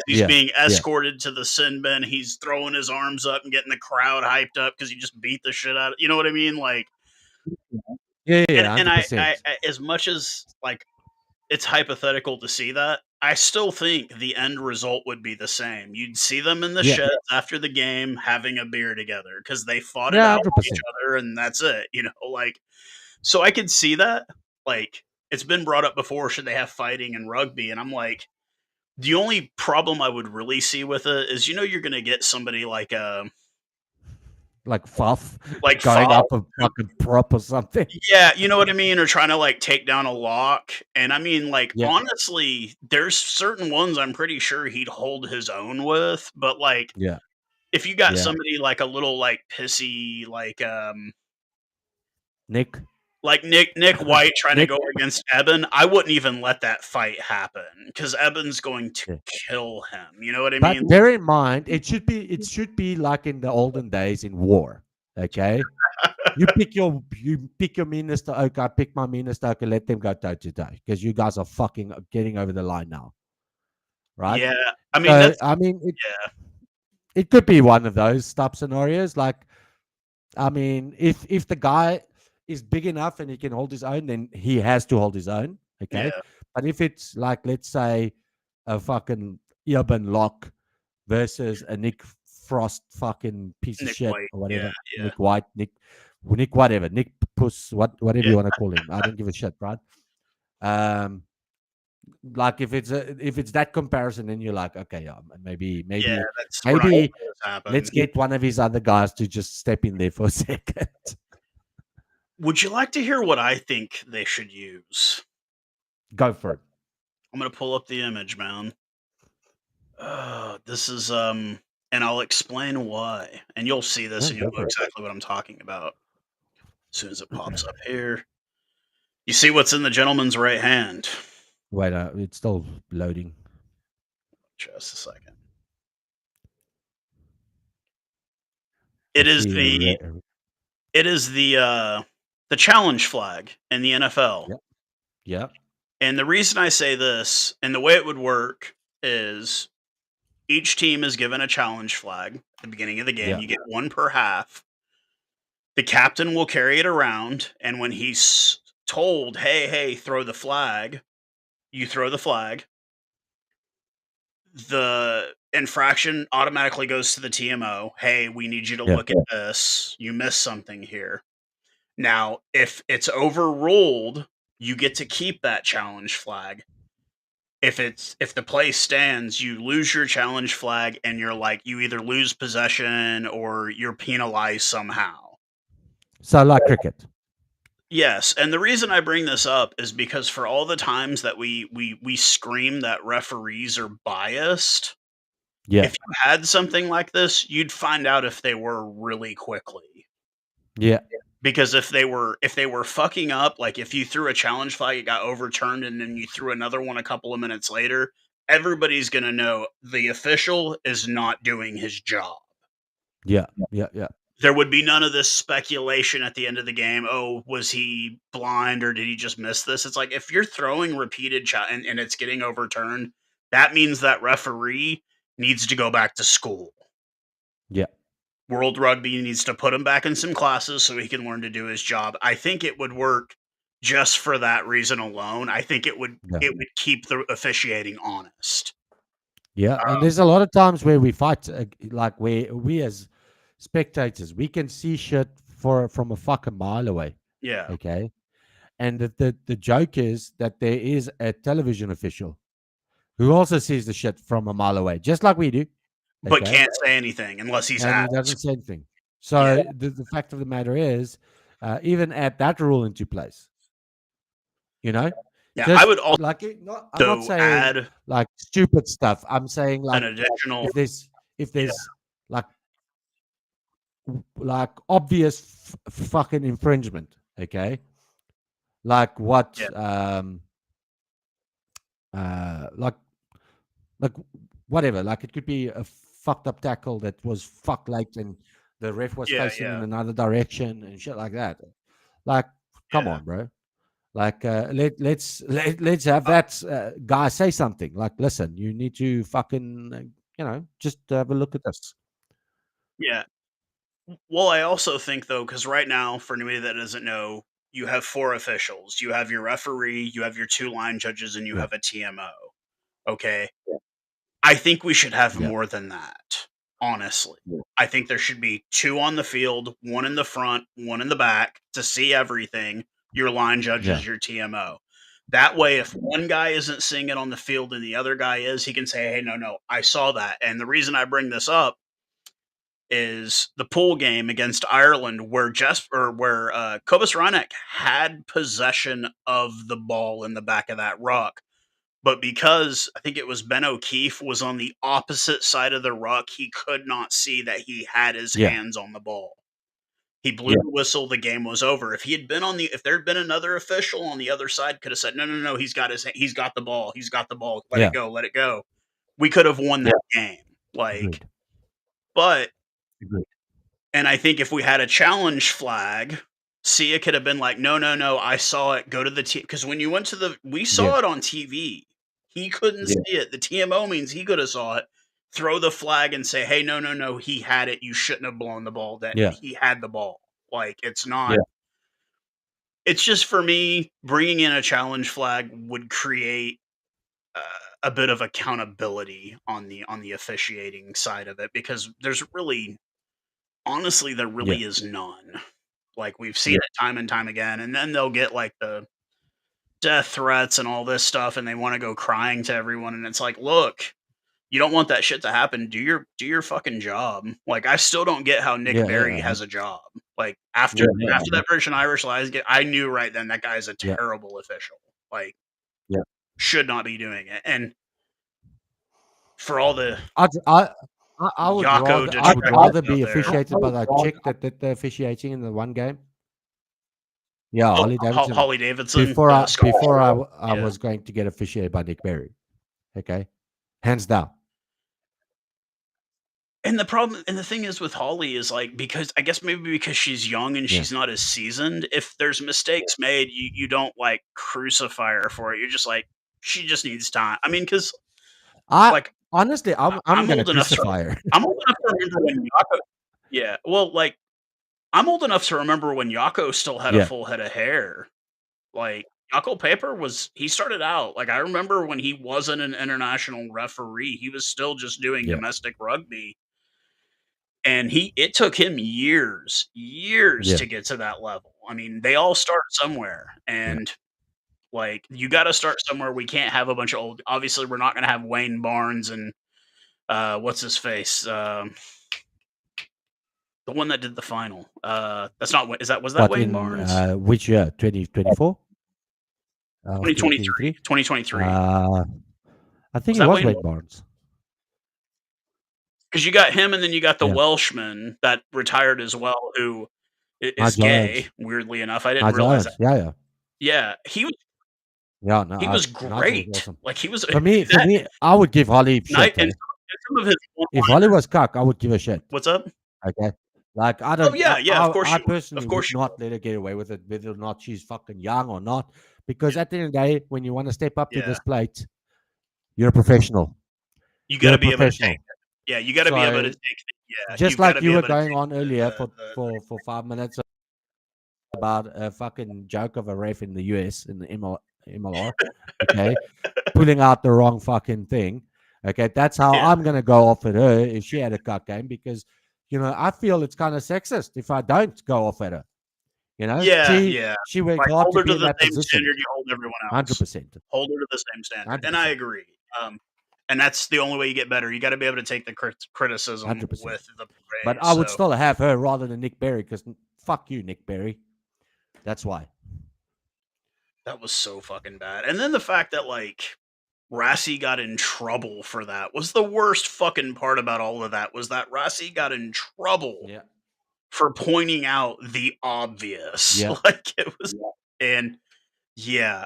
Yeah. being Yeah. escorted to the sin bin, he's throwing his arms up and getting the crowd hyped up because he just beat the shit out of you know what I mean? Like, Yeah. Yeah. and I 100%. as much as like it's hypothetical to see that, I still think the end result would be the same. You'd see them in the Yeah, sheds after the game having a beer together because they fought it yeah, out with each 100%. other, and that's it. Like so I could see that. Like it's been brought up before. Should they have fighting in rugby? And I'm like, the only problem I would really see with it is you're gonna get somebody Like Faf like going Fowl. up a fucking prop or something. Yeah, you know what I mean? Or trying to, like, take down a lock, and I mean, like, Yeah, honestly, there's certain ones I'm pretty sure he'd hold his own with, but, like, yeah, if you got yeah. somebody, like, a little, like, pissy, Nick, like Nick White trying to Nick. go against Eben, I wouldn't even let that fight happen because Eben's going to Yeah. kill him, you know what I But mean? bear in mind, it should be like in the olden days in war. Okay, you pick your minister. Okay, I pick my minister. Okay, let them go toe to toe because you guys are fucking getting over the line now, right? Yeah, I mean, So that's I mean, it yeah, it could be one of those type scenarios. Like, I mean, if the guy is big enough and he can hold his own, then he has to hold his own. Okay, yeah, but if it's like, let's say, a fucking Urban Lock versus a Nick Frost fucking piece of Nick shit White, or yeah, whatever, yeah, Nick White, Nick whatever, Nick Puss, whatever yeah, you want to call him. I don't give a shit, right? Um, like if it's that comparison, then you're like, okay, yeah, maybe yeah, maybe that's we're not gonna maybe let this happen. let's get one of his other guys to just step in there for a second. Would you like to hear what I think they should use? Go for it. I'm gonna pull up the image, man. This is and I'll explain why, and you'll see this, No, and you'll go know for it. exactly what I'm talking about as soon as it pops up here. You see what's in the gentleman's right hand? Wait, it's still loading. Just a second. I It is see. the challenge flag in the NFL. Yeah, yeah, And the reason I say this, and the way it would work is each team is given a challenge flag at the beginning of the game. yeah, You get one per half. The captain will carry it around, and when he's told, "Hey, hey, throw the flag," you throw the flag. The infraction automatically goes to the TMO. "Hey, we need you to yeah. look at this. You missed something here." Now, if it's overruled, you get to keep that challenge flag. If the play stands, you lose your challenge flag and you either lose possession or you're penalized somehow. So like cricket. Yes, and the reason I bring this up is because for all the times that we scream that referees are biased, Yeah, if you had something like this, you'd find out if they were really quickly. yeah. Because if they were fucking up, like if you threw a challenge flag, it got overturned, and then you threw another one a couple of minutes later, everybody's gonna know the official is not doing his job. Yeah, yeah, yeah, There would be none of this speculation at the end of the game. Oh, was he blind or did he just miss this? It's like if you're throwing repeated and it's getting overturned, that means that referee needs to go back to school. yeah, World Rugby needs to put him back in some classes so he can learn to do his job. I think it would work just for that reason alone. I think it would yeah, it would keep the officiating honest. yeah. And there's a lot of times where we fight, like where we as spectators, we can see shit from a fucking mile away. Yeah, Okay, and the joke is that there is a television official who also sees the shit from a mile away, just like we do. but Okay, can't say anything unless he's and he asked. doesn't say anything. Yeah, So the fact of the matter is, even add that rule into place. You know, yeah. I just would like I'm not also saying add like stupid stuff. I'm saying an like additional. if there's like obvious fucking infringement. Okay, like what Yeah, like like whatever. Like it could be a fucked up tackle that was fucked late and the ref was yeah, facing in yeah, another direction and shit like that. Like, come yeah. on, bro. Like, let's have that guy say something. Like, listen, you need to fucking, just have a look at this. Yeah. Well, I also think though, because right now, for anybody that doesn't know, you have four officials. You have your referee, you have your two line judges, and you Yeah, have a TMO. Okay. I think we should have Yeah. more than that, honestly. I think there should be 2 on the field, 1 in the front, 1 in the back to see everything. Your line judge Yeah. is your TMO. That way, if one guy isn't seeing it on the field and the other guy is, he can say, "Hey, no, no, I saw that." And the reason I bring this up is the pool game against Ireland where Kobus Reinach had possession of the ball in the back of that ruck. But because I think it was Ben O'Keefe was on the opposite side of the ruck, he could not see that he had his Yeah. hands on the ball. He blew the whistle, the game was over. If there'd been another official on the other side could have said, "No, no, no, he's got the ball. He's got the ball. Let Yeah. it go. Let it go." We could have won that game. Agreed. But Agreed. and I think if we had a challenge flag, Sia could have been like, "No, no, no, I saw it. Go to the team." Because when you went to we Yeah. saw it on TV. He couldn't see it. The TMO means he could have saw it. Throw the flag and say, "Hey, no, no, no, he had it. You shouldn't have blown the ball. That Yeah. he had the ball." Like it's not. Yeah. It's just for me, bringing in a challenge flag would create uh, a bit of accountability on the officiating side of it because there's really honestly, there Yeah. really is none. Like, we've seen it time and time again, and then they'll get, like, the death threats and all this stuff, and they wanna go crying to everyone, and it's like, "Look, you don't want that shit to happen, do your fucking job." Like, I still don't get how Nick Yeah. Berry Yeah. has a job. Like, Yeah. after that British and Irish lies get I knew right then that guy is a Yeah. terrible official. Like, Yeah. should not be doing it, and for all the I'd, I Yako I'd detractors rather be out there, officiated by that chick that did the officiating in the one game. Yeah, oh, Holly Davidson. Holly Davidson, the Scottish girl. I Yeah. was going to get officiated by Nick Berry. Okay, hands down. And the thing is with Holly is like because I guess maybe because she's young and Yeah. she's not as seasoned, if there's mistakes made, you don't like crucify her for it. You're just like, she just needs time. I mean, because I like honestly, I'm I'm gonna old enough to crucify her. I'm old enough to remember when Yako. Yeah, well, like I'm old enough to remember when Yako still had a Yeah. full head of hair. Like Yako Paper he started out like I remember when he wasn't an international referee, he was still just doing Yeah. domestic rugby. And it took him years Yeah. to get to that level. I mean, they all start somewhere, Yeah. and, like, you gotta start somewhere. We can't have a bunch of old obviously, we're not gonna have Wayne Barnes and, what's his face? The one that did the final. That's not Wa was that What Wayne in Barnes? which year? 2024 or 2023, 2023? 2023. Uh, I think Was it that was Wayne Wade Barnes. Because you got him, and then you got the Yeah. Welshman that retired as well, who is Nigel gay, Owens. weirdly enough. I didn't Nigel realize that. Owens. Yeah. Yeah. Yeah, Yeah. No, he was Nigel was great. awesome. Like, he was For me, that I would give Holly night shit. and Eh? some of his If one-liner. Holly was cuck, I would give her shit. What's up? Okay. Like I Oh, don't, yeah, yeah, of course I you would. personally Of would course you not would. let her get away with it, whether or not she's fucking young or not. Because Yeah, at the end of the day, when you want to step up to yeah. this plate, you're a professional. You You're gotta a be able to take professional. it. Yeah, you gotta be able to So take the yeah, just you've gotta like be you were able to going take on earlier the for 5 minutes about a fucking joke of a ref in the US in the MLR, okay, pulling out the wrong fucking thing. Okay, that's how yeah. I'm gonna go off at her if she had a cut game because I feel it's kind of sexist if I don't go off at her. Yeah, yeah. She worked Like, hard hold to her be to in the that same position. standard you hold everyone Hundred else. percent, Hold her to the same standard, hundred and I percent, agree. And that's the only way you get better. You gotta be able to take the criticism 100%. with the But praise, I would so still have her rather than Nick Berry because fuck you, Nick Berry. That's why. that was so fucking bad. And then the fact that, like, Rassi got in trouble for that was the worst fucking part about all of that was that Rassi got in trouble Yeah, for pointing out the obvious. yeah. Like it was and yeah.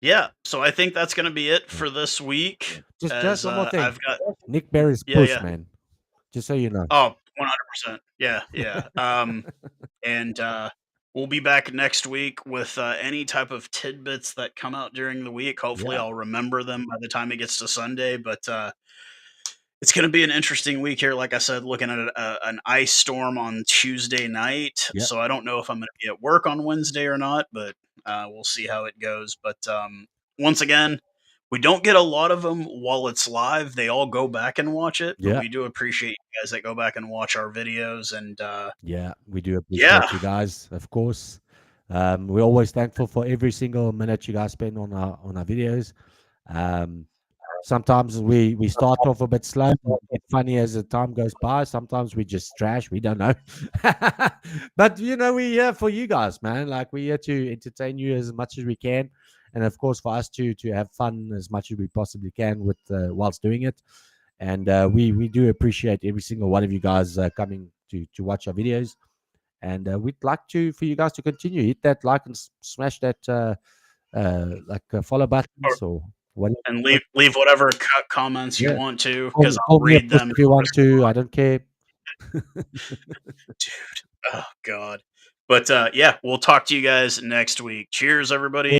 Yeah, so I think that's gonna be it Yeah. for this week Just as one more thing. I've got Nick Berry's yeah, puss, yeah. man. Just so you know. Oh, 100%. Yeah, yeah. And we'll be back next week with any type of tidbits that come out during the week. Hopefully, Yeah, I'll remember them by the time it gets to Sunday. But it's going to be an interesting week here. Like I said, looking at an ice storm on Tuesday night. yeah, So I don't know if I'm going to be at work on Wednesday or not, but we'll see how it goes. But once again, We don't get a lot of them while it's live. They all go back and watch it, but Yeah. we do appreciate you guys that go back and watch our videos. And Yeah, we do yeah, appreciate you guys, of course. We're always thankful for every single minute you guys spend on our videos. Um, Sometimes we start off a bit slow and get funny as the time goes by. Sometimes we just trash. We don't know, but we're here for you guys, man. Like we're here to entertain you as much as we can, and of course for us to have fun as much as we possibly can with whilst doing it. And we do appreciate every single one of you guys coming to watch our videos. And we'd like to for you guys to continue hit that like and smash that follow or, buttons or whatever. and leave whatever comments you Yeah. want to, because Call I'll me a read puss them if and you I'll want to. respond. I don't care. Dude, oh god. But yeah, we'll talk to you guys next week. Cheers, everybody.